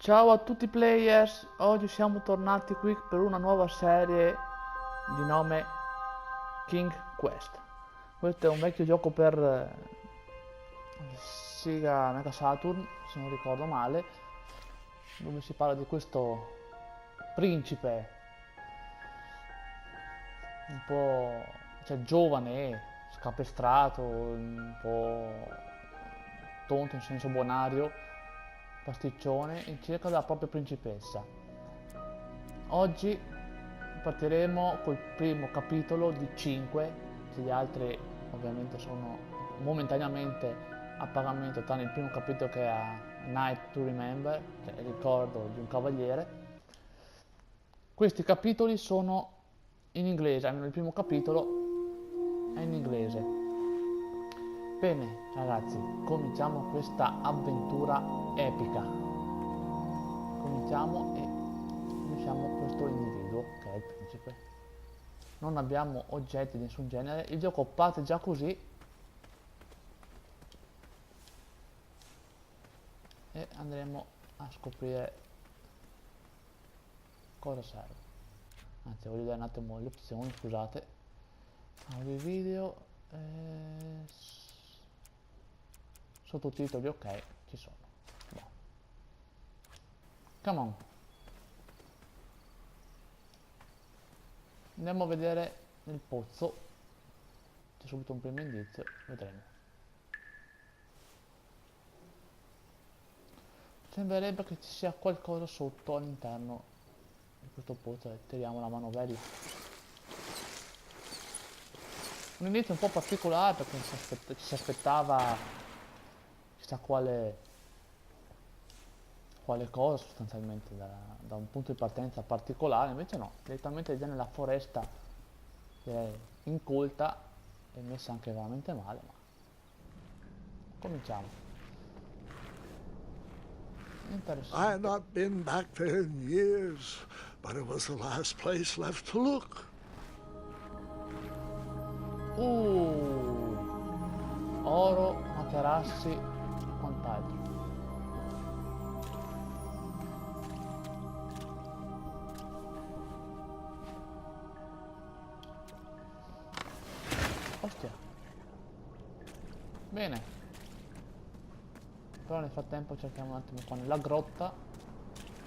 Ciao a tutti players, oggi siamo tornati qui per una nuova serie di nome King Quest. Questo è un vecchio gioco per Sega Mega Saturn, se non ricordo male, dove si parla di questo principe un po', cioè giovane, scapestrato, un po' tonto in senso buonario, pasticcione, in cerca della propria principessa. Oggi partiremo col primo capitolo di 5, gli altri ovviamente sono momentaneamente a pagamento, tranne il primo capitolo che è a Night to Remember, che è il ricordo di un cavaliere. Questi capitoli sono in inglese, almeno il primo capitolo è in inglese. Bene ragazzi, cominciamo questa avventura epica. Cominciamo e conosciamo questo individuo che è il principe. Non abbiamo oggetti di nessun genere, il gioco parte già così e andremo a scoprire cosa serve. Anzi, voglio vedere un attimo le opzioni, scusate. Audio e video, sottotitoli, ok, ci sono. Boh. Come on. Andiamo a vedere nel pozzo. C'è subito un primo indizio, vedremo. Sembrerebbe che ci sia qualcosa sotto all'interno di questo pozzo e tiriamo la manovella. Un inizio un po' particolare perché ci si aspettava chissà quale cosa sostanzialmente da un punto di partenza particolare, invece no, direttamente già nella foresta incolta e messa anche veramente male, ma cominciamo. I had Interessante. not been back there in years, but it was the last place left to look. Oro, materassi e quant'altro. Ostia. Bene. Però nel frattempo cerchiamo un attimo qua nella grotta,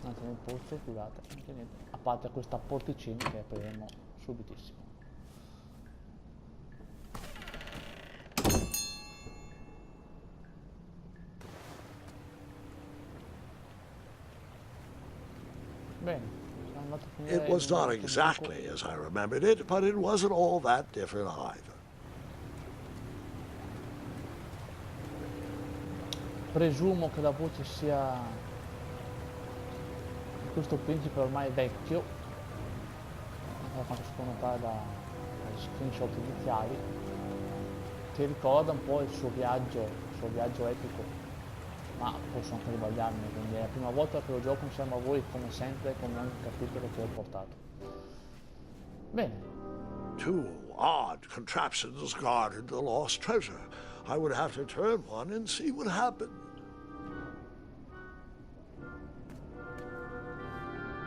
anzi nel pozzo, scusate, anche niente, a parte questa porticina che apriremo subitissimo. Bene, siamo andati a finire It in was un not altro buco. exactly as I remembered it, but it wasn't all that different either. Presumo che la voce sia di questo principe ormai vecchio, anche da quanto si può notare dagli screenshot iniziali, che ricorda un po' il suo viaggio epico, ma posso anche sbagliarmi, quindi è la prima volta che lo gioco insieme a voi, come sempre, come ogni capitolo che ho portato. Bene, Two odd contraptions guarded the lost treasure. I would have to turn one and see what happened.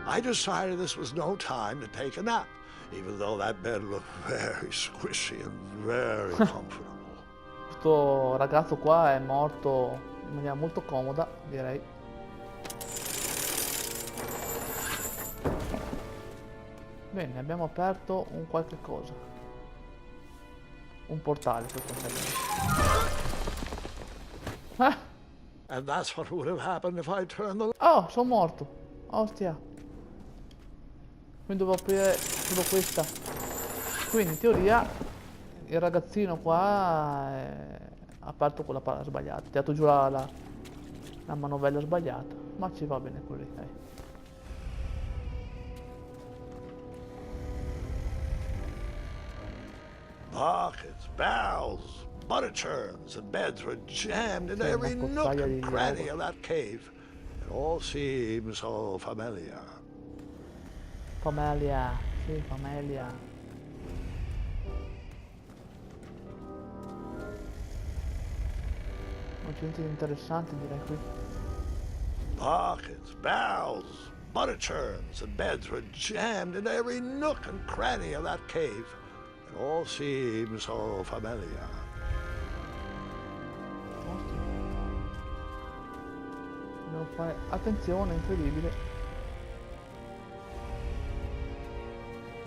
I decided this was no time to take a nap, even though that bed looked very squishy and very comfortable. questo ragazzo qua è morto in maniera molto comoda, direi. Bene, abbiamo aperto un qualche cosa. Un portale, sostanzialmente. Ah! And that's what would have happened if I turned the... Oh, sono morto. Ostia. Quindi devo aprire solo questa. Quindi in teoria il ragazzino qua ha aperto quella palla sbagliata. Ha tirato giù la manovella sbagliata. Ma ci va bene così, dai. Buckets, barrels, butter churns, and beds were jammed in Sì, every una nook cozzaglia and di cranny roba. of that cave. It all seems so familiar. Famelia, sì, Famelia. Molto interessanti direi qui. Buckets, barrels, butter churns, and beds were jammed into every nook and cranny of that cave. It all seemed so familiar. Ottimo. Devo fare attenzione, incredibile.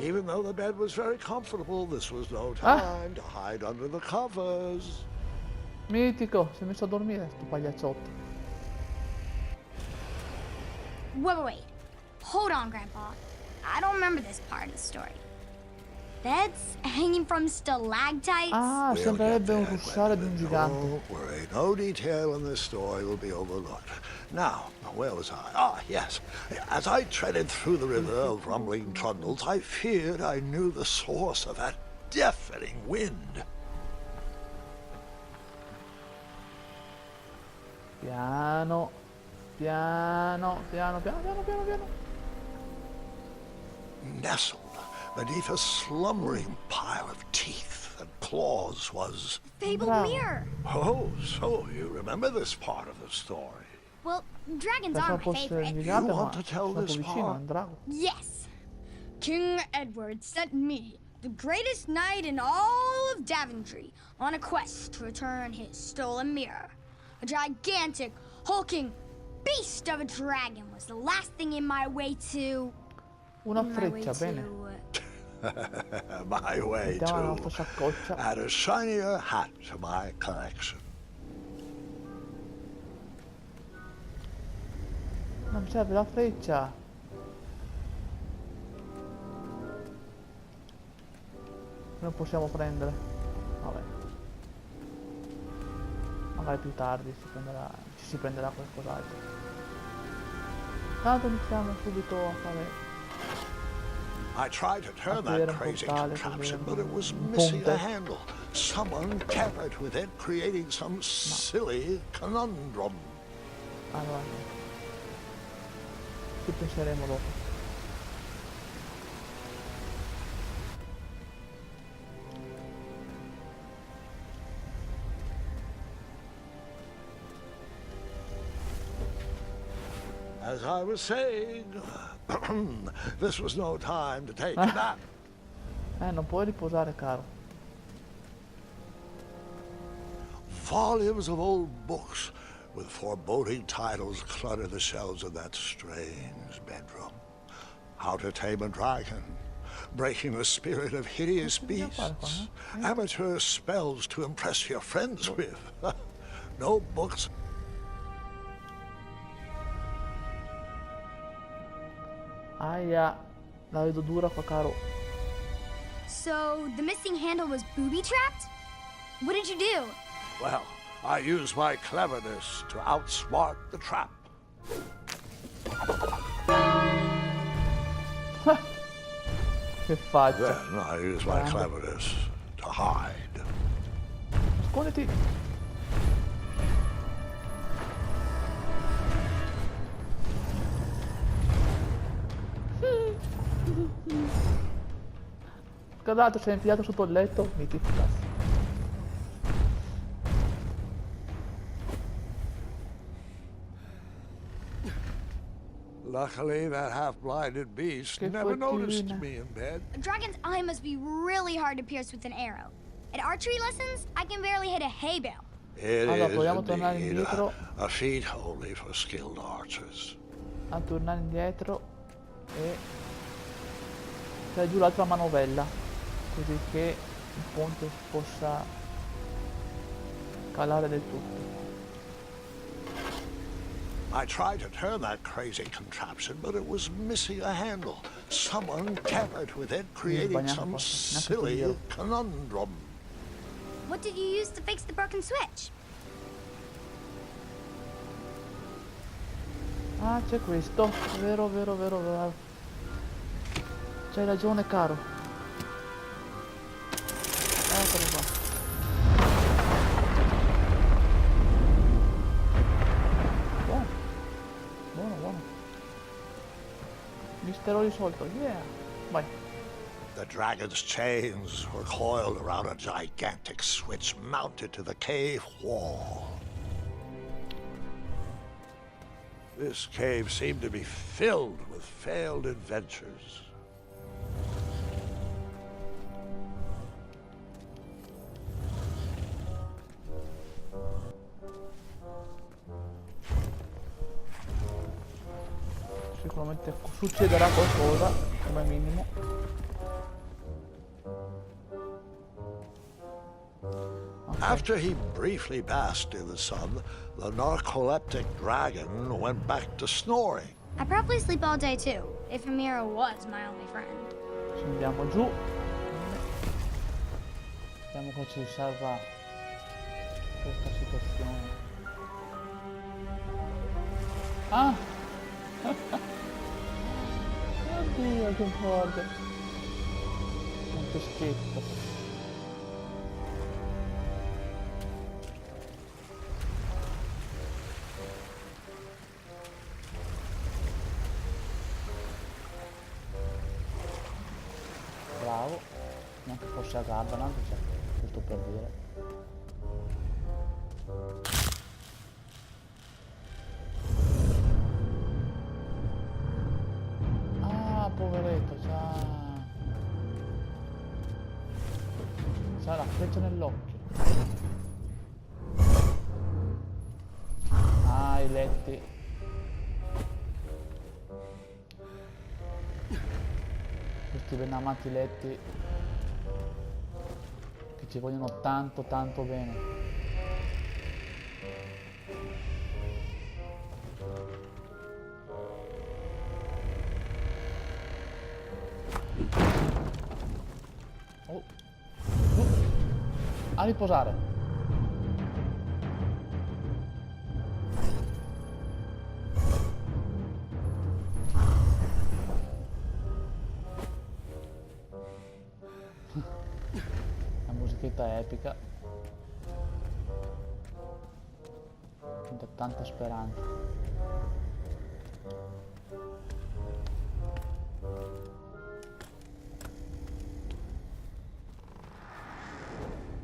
Even though the bed was very comfortable, this was no time to hide under the covers. Mitico, si è messo a dormire, sto pagliacciotto. Wait. Hold on, Grandpa. I don't remember this part of the story. Beds hanging from stalactites? Ah, We'll sembrerebbe get un there, russare di un Gwendolyn. gigante. Don't worry, no detail in this story will be overlooked. Now, where was I? Ah, yes. As I treaded through the river of rumbling trundles, I feared I knew the source of that deafening wind. Piano, piano. Nestled beneath a slumbering pile of teeth and claws was... Fabled Bravo. mirror. Oh, so you remember this part of the story. Well, dragons Pensavo are my fosse un favorite. gigante, You ma want to tell troppo this vicino, è part? un drago. Yes. King Edward sent me, the greatest knight in all of Daventry, on a quest to return his stolen mirror. A gigantic, hulking beast of a dragon was the last thing in my way to... Una freccia, bene. My way Mettiamo la to nostra saccoccia. add a shinier hat to my collection. Non serve la freccia. Non possiamo prendere. Vabbè. Magari più tardi ci si prenderà qualcos'altro. Tanto iniziamo subito a fare... I tried to turn Aprire that un crazy portale, contraption, aprire but it was un missing a ponte. handle. Someone tampered with it, creating some silly conundrum. Allora, ci penseremo dopo. As I was saying, this was no time to take a nap. Non puoi riposare, caro. Volumes of old books with foreboding titles clutter the shelves of that strange bedroom. How to Tame a Dragon, Breaking the Spirit of Hideous Beasts, Amateur Spells to Impress Your Friends with. No books. Aia, la vedo dura qua, caro. So, the missing handle was booby-trapped? What did you do? Well, I used my cleverness to outsmart the trap. Che faccia. Then I used my cleverness to hide. Nasconditi. Scusate, si è infilato sotto il letto. Mitico, cazzo. Luckily, that half-blinded beast Che never noticed fortuna. me in bed. A dragon's eye must be really hard to pierce with an arrow. At archery lessons, I can barely hit a hay bale. It Allora, is proviamo a tornare indeed indietro. a feat only for skilled archers. A tornare indietro e tirare giù l'altra manovella, così che il ponte possa calare del tutto. I tried to turn that crazy contraption, but it was missing a handle. Someone tampered with it, creating sbagliato some forse, neanche silly toglierlo. conundrum. What did you use to fix the broken switch? Ah, c'è questo. Vero, vero, vero, vero. C'hai ragione, caro. Eccolo qua. Buono. Buono, buono. Mistero risolto. Yeah. Vai. The dragon's chains were coiled around a gigantic switch mounted to the cave wall. This cave seemed to be filled with failed adventures. Sicuramente succederà qualcosa, come minimo. After he briefly basked in the sun, the narcoleptic dragon went back to snoring. I'd probably sleep all day too, if Amira was my only friend. Scendiamo giù. Vediamo cosa ci salva questa situazione. Ah! Oddio, che forte! Un peschetto. Bravo, neanche fosse a Gardaland, cioè, giusto per dire. Ah, poveretto, c'ha la freccia nell'occhio. Ah, i letti. Questi ben amati letti che ci vogliono tanto tanto bene. Oh. A riposare. Musichetta epica, da tanta speranza.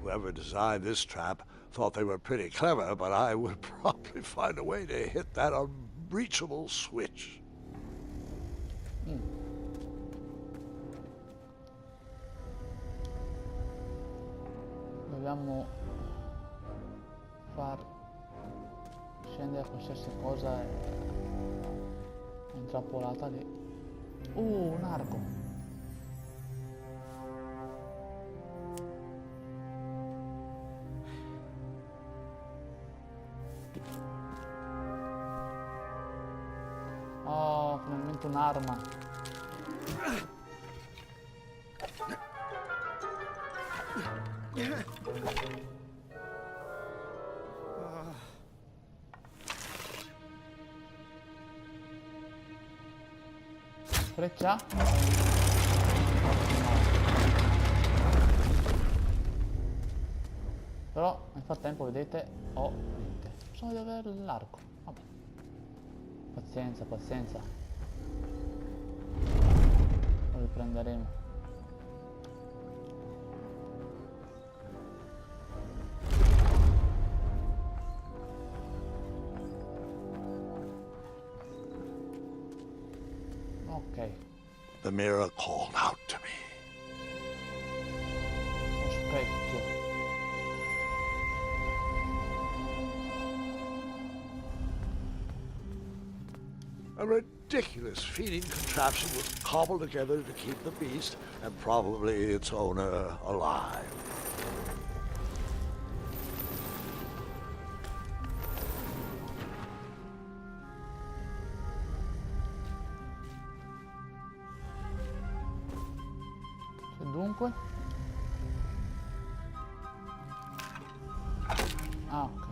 Whoever designed this trap thought they were pretty clever, but I would probably find a way to hit that unreachable switch. Dobbiamo far scendere qualsiasi cosa è intrappolata lì. Un arco. Oh, finalmente un'arma. Freccia? Però nel frattempo vedete ho niente. Bisogna di avere l'arco. Vabbè. Pazienza, pazienza. Lo riprenderemo. Ok. The mirror called out to me. Lo specchio. A ridiculous feeding contraption was cobbled together to keep the beast and probably its owner alive. E dunque? Ah, ok.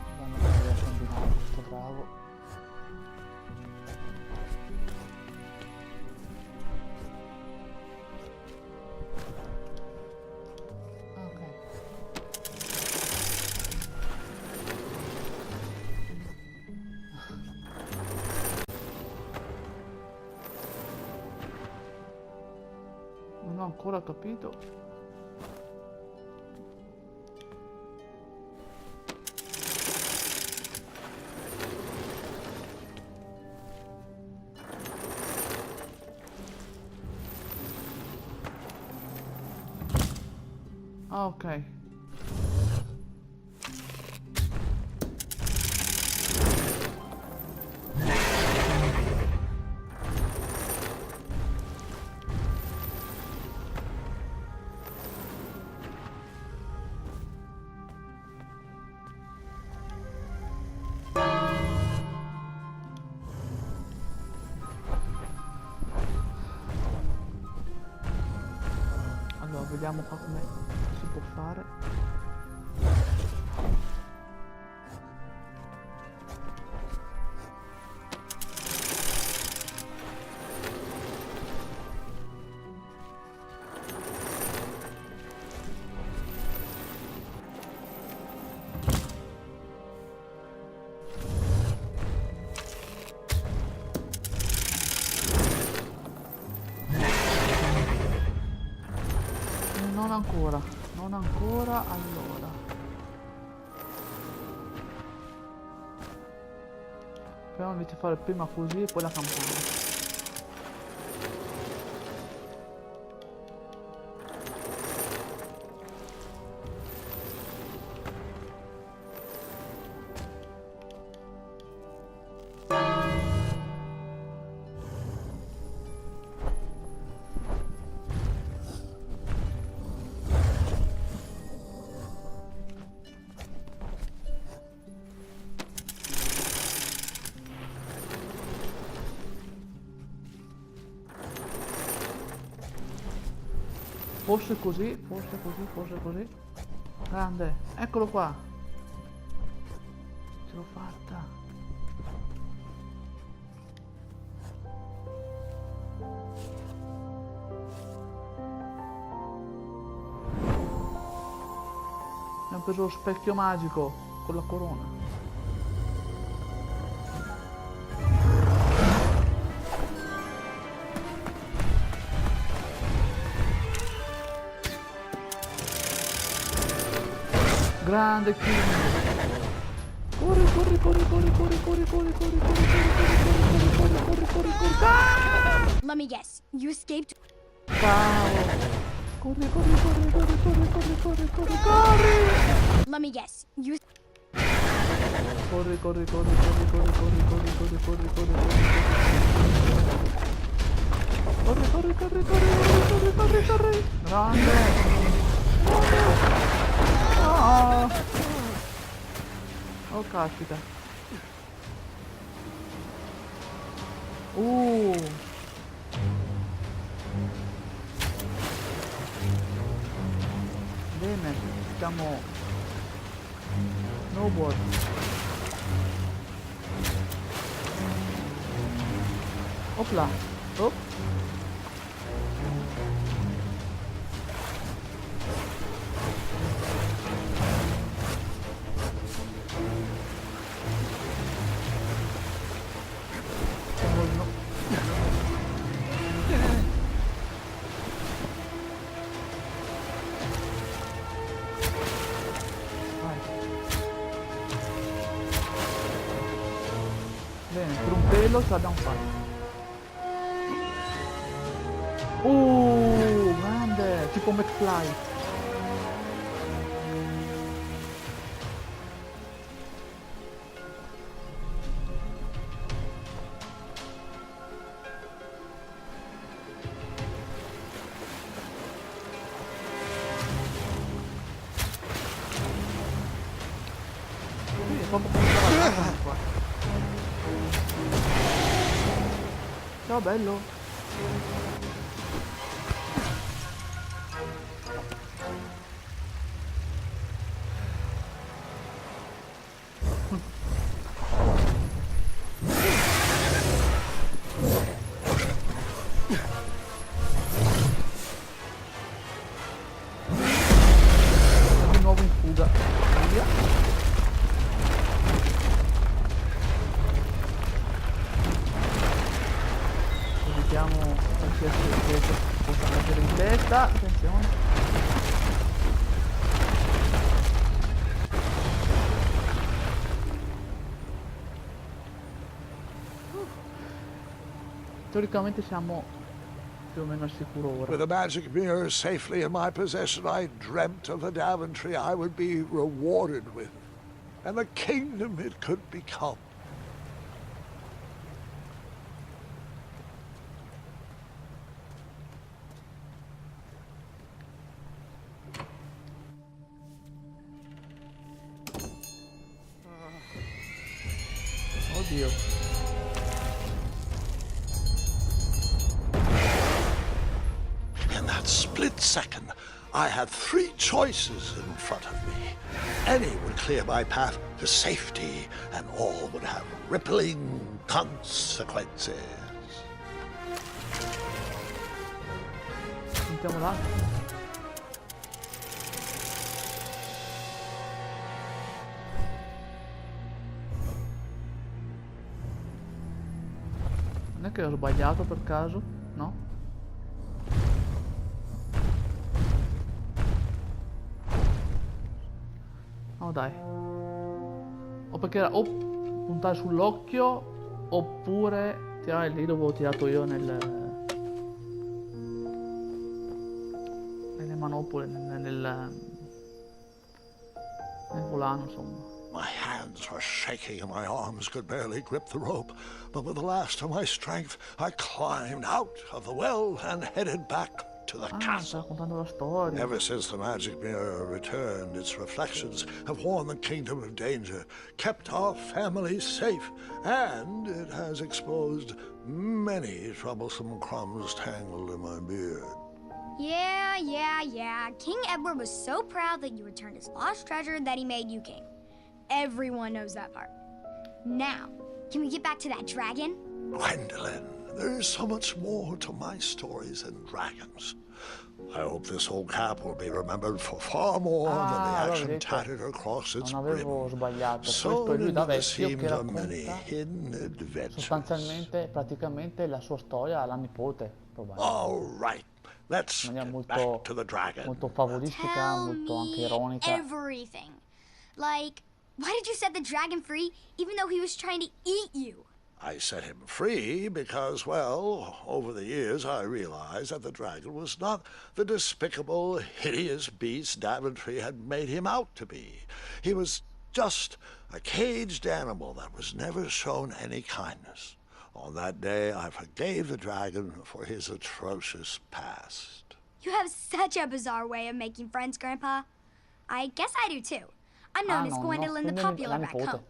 Vediamo come riesco a combinare questo drago. Ah, ok. ancora capito. Ah, ok. Allora, vediamo qua come si può fare. Non ancora, allora. Però inizio a fare prima così e poi la campana. Forse così, forse così, forse così. Grande, eccolo qua. Ce l'ho fatta. Abbiamo preso lo specchio magico con la corona. Grande King. Corri, corri, corri, corri, corri, corri, corri, corri, corri, corri, corri, corri, corri, corri. Let me guess, you escaped? Ciao. Corri, corri, corri, corri, corri, corri, corri, corri, corri. Let me guess, you... Corri, corri, corri, corri, corri, corri, corri, corri, corri, corri, corri, corri, corri, corri, corri, corri, corri, corri. Grande. Oh, oh caspita. Bene, siamo snowboard. Opla. Oh. Bene, per un pelo ce l'abbiamo fatta. Grande, tipo McFly. Sì, è proprio come stava qua. Ciao bello. Di nuovo in fuga. Via. Vediamo qualsiasi cosa possa cadere in testa. teoricamente siamo più o meno al sicuro ora. With the magic mirror safely in my possession, I dreamt of the Daventry I would be rewarded with, and the kingdom it could become. Oddio. In that split second, I had three choices in front of me. Any would clear my path to safety, and all would have rippling consequences. Sentiamo là. Non è che ho sbagliato per caso? No? Oh dai. O perché era o puntare sull'occhio oppure tirare lì dove ho tirato io nelle manopole, nel volano, insomma. My hands were shaking and my arms could barely grip the rope, but with the last of my strength, I climbed out of the well and headed back to the Sta castle. raccontando la storia. Ever since the magic mirror returned, its reflections have warned the kingdom of danger, kept our family safe, and it has exposed many troublesome crumbs tangled in my beard. Yeah. King Edward was so proud that you returned his lost treasure that he made you king. Everyone knows that part. Now, can we get back to that dragon? Gwendolyn, there is so much more to my stories than dragons. I hope this old cap will be remembered for far more than the allora action vedete, tattered across its non brim. avevo sbagliato. Questo è Sown lui da into the vecchio che seams of many racconta hidden adventures. sostanzialmente, praticamente la sua storia alla nipote, probabilmente. All right, let's In maniera get back to the dragon. molto favolistica, Tell molto anche me ironica. everything. Like, why did you set the dragon free even though he was trying to eat you? I set him free because, well, over the years I realized that the dragon was not the despicable, hideous beast Daventry had made him out to be. He was just a caged animal that was never shown any kindness. On that day, I forgave the dragon for his atrocious past. You have such a bizarre way of making friends, Grandpa. I guess I do too. I'm known as no, Gwendolyn the quindi Popular la back nipote. home.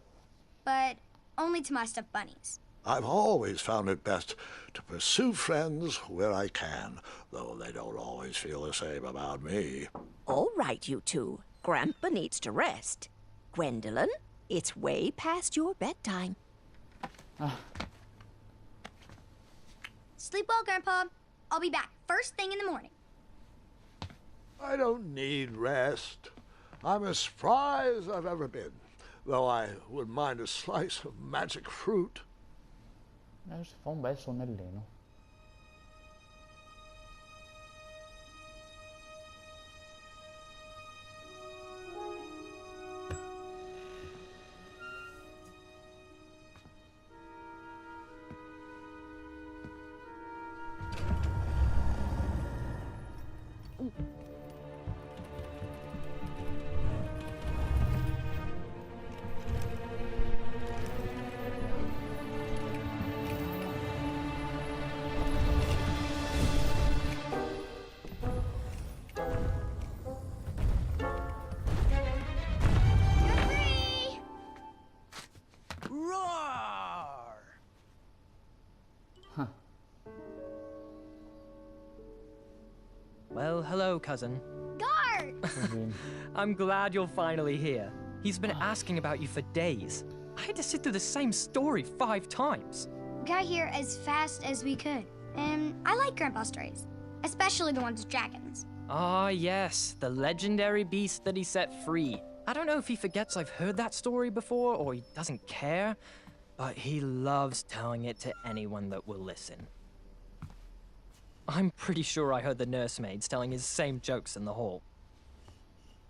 But only to my stuffed bunnies. I've always found it best to pursue friends where I can, though they don't always feel the same about me. All right, you two. Grandpa needs to rest. Gwendolyn, it's way past your bedtime. Sleep well, Grandpa. I'll be back first thing in the morning. I don't need rest. I'm as spry as I've ever been, though I wouldn't mind a slice of magic fruit. Si fa un bel sonnellino. You're free! Roar! Well, hello, cousin. Guard! Così. I'm glad you're finally here. He's been asking about you for days. I had to sit through the same story 5 times. We got here as fast as we could. And I like Grandpa's stories, especially the ones with dragons. Ah, yes, the legendary beast that he set free. I don't know if he forgets I've heard that story before or he doesn't care, but he loves telling it to anyone that will listen. I'm pretty sure I heard the nursemaids telling his same jokes in the hall.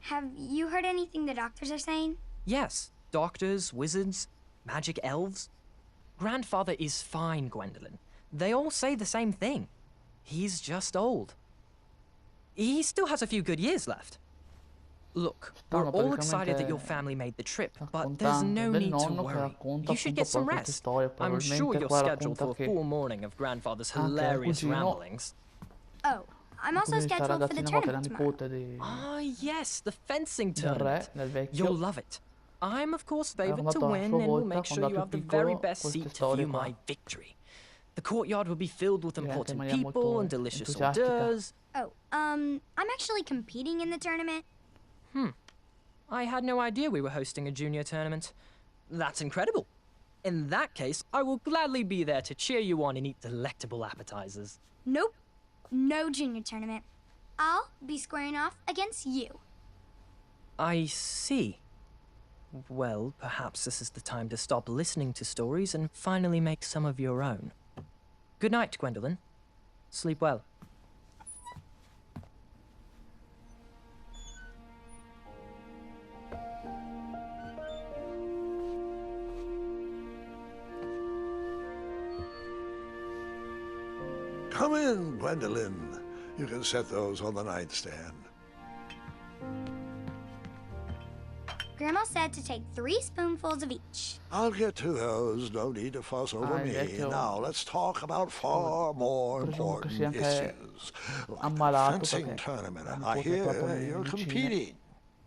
Have you heard anything the doctors are saying? Yes, doctors, wizards, magic elves. Grandfather is fine, Gwendolyn. They all say the same thing. He's just old. He still has a few good years left. Look, we're Stanno all excited that your praticamente family made the trip, but there's raccontando no del need to nonno che worry. racconta You should appunto get some poi queste rest. storie. I'm sure Probabilmente you're qua scheduled racconta for a che full morning of Grandfather's anche al hilarious cugino, ramblings. Oh, I'm il also cugino di sta scheduled for the ragazzina qua che è la tournament tomorrow. nipote Ah, yes, the fencing del re, tournament. del You'll vecchio. love it. I'm, of course, Ha favored to raccontato a win, sua and will volta make sure quando you era have più the very piccolo best queste seat to storie view qua. my victory. The courtyard will be filled with Dirette in important maniera people molto and delicious hors entusiastica. d'oeuvres. Oh, I'm actually competing in the tournament. I had no idea we were hosting a junior tournament. That's incredible. In that case, I will gladly be there to cheer you on and eat delectable appetizers. Nope, no junior tournament. I'll be squaring off against you. I see. Well, perhaps this is the time to stop listening to stories and finally make some of your own. Good night, Gwendolyn. Sleep well. Come in, Gwendolyn. You can set those on the nightstand. Grandma said to take 3 spoonfuls of each. I'll get to those. No need to fuss over me. vecchio. Now, let's talk about far more Presumo che important sia anche issues. Like the ammalato fencing perché tournament. la I nipote qua pone hear le you're medicine competing.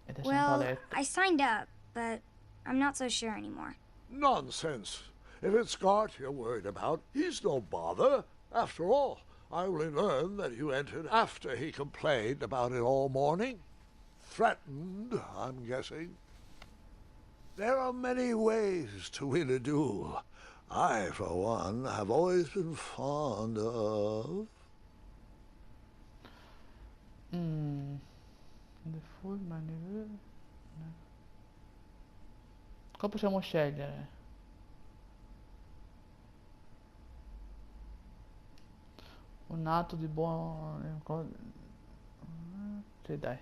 ed è sempre a Well, letto. I signed up, but I'm not so sure anymore. Nonsense. If it's Scott you're worried about, he's no bother. After all, I only learned that you entered after he complained about it all morning. Threatened, I'm guessing. There are many ways to win a duel. I, for one, have always been fond of... The full menu. Cosa possiamo scegliere? Un atto di buon... Sì, dai.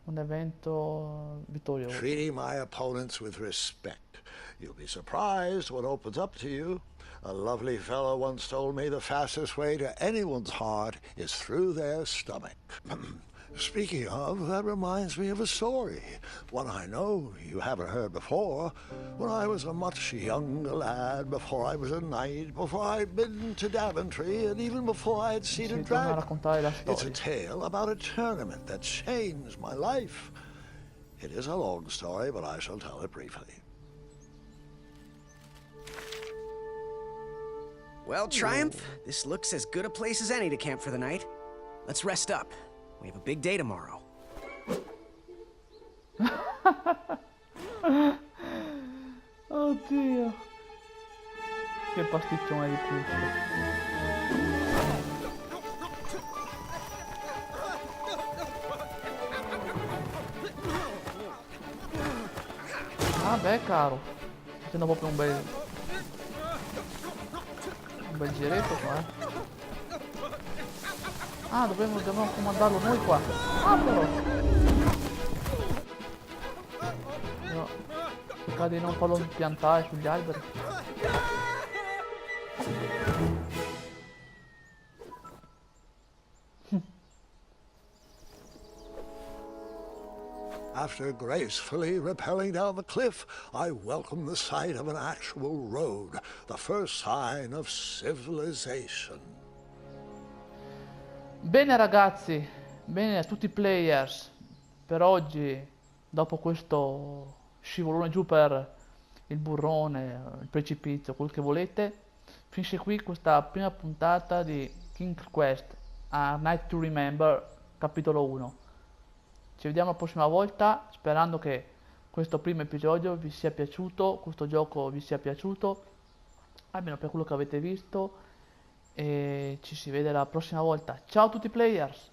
Un evento vittorioso. Treating my opponents with respect. You'll be surprised what opens up to you. A lovely fellow once told me the fastest way to anyone's heart is through their stomach. Speaking of, that reminds me of a story. One I know you haven't heard before. When I was a much younger lad, before I was a knight, before I'd been to Daventry, and even before I had seen a Si torna a dragon. raccontare la It's a storia. tale about a tournament that changed my life. It is a long story, but I shall tell it briefly. Well, Triumph, this looks as good a place as any to camp for the night. Let's rest up. We have a big day tomorrow. Oddio. Che pasticcione di cuccio. Ah beh caro. Sto facendo proprio un bel giretto qua, eh. Ah, dobbiamo comandarlo noi qua. Ah però. No. Cercare di non farlo piantare sugli alberi. After gracefully rappelling down the cliff, I welcomed the sight of an actual road, the first sign of civilization. Bene ragazzi, bene a tutti i players, per oggi, dopo questo scivolone giù per il burrone, il precipizio, quel che volete, finisce qui questa prima puntata di King Quest a Night to Remember, capitolo 1. Ci vediamo la prossima volta, sperando che questo primo episodio vi sia piaciuto, questo gioco vi sia piaciuto, almeno per quello che avete visto, e ci si vede la prossima volta. Ciao a tutti i players!